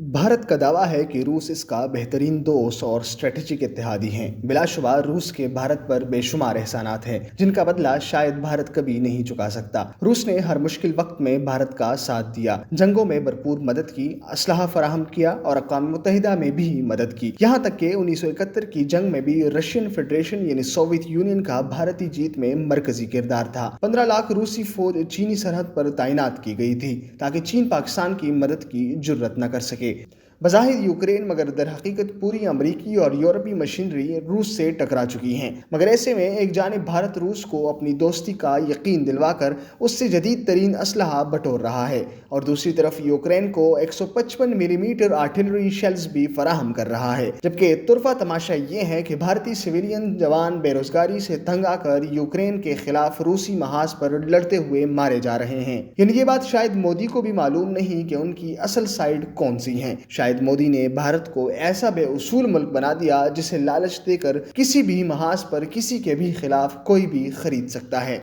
بھارت کا دعویٰ ہے کہ روس اس کا بہترین دوست اور اسٹریٹجک اتحادی ہیں۔ بلا شبہ روس کے بھارت پر بے شمار احسانات ہیں جن کا بدلہ شاید بھارت کبھی نہیں چکا سکتا۔ روس نے ہر مشکل وقت میں بھارت کا ساتھ دیا، جنگوں میں بھرپور مدد کی، اسلحہ فراہم کیا اور اقوام متحدہ میں بھی مدد کی، یہاں تک کہ 1971 کی جنگ میں بھی رشین فیڈریشن یعنی سوویت یونین کا بھارتی جیت میں مرکزی کردار تھا۔ 15 لاکھ روسی فوج چینی سرحد پر تعینات کی گئی تھی تاکہ چین پاکستان کی مدد کی جرت نہ کر سکے۔ بظاہر یوکرین مگر در حقیقت پوری امریکی اور یورپی مشینری روس سے ٹکرا چکی ہیں، مگر ایسے میں ایک جانب بھارت روس کو اپنی دوستی کا یقین دلوا کر اس سے جدید ترین اسلحہ بٹور رہا ہے اور دوسری طرف یوکرین کو 155 ملی میٹر آرٹلری شیلز بھی فراہم کر رہا ہے، جبکہ طرفہ تماشا یہ ہے کہ بھارتی سویلین جوان بے روزگاری سے تنگ آ کر یوکرین کے خلاف روسی محاذ پر لڑتے ہوئے مارے جا رہے ہیں۔ یعنی یہ بات شاید مودی کو بھی معلوم نہیں کہ ان کی اصل سائیڈ کون سی ہیں۔ شاید مودی نے بھارت کو ایسا بے اصول ملک بنا دیا جسے لالچ دے کر کسی بھی محاذ پر کسی کے بھی خلاف کوئی بھی خرید سکتا ہے۔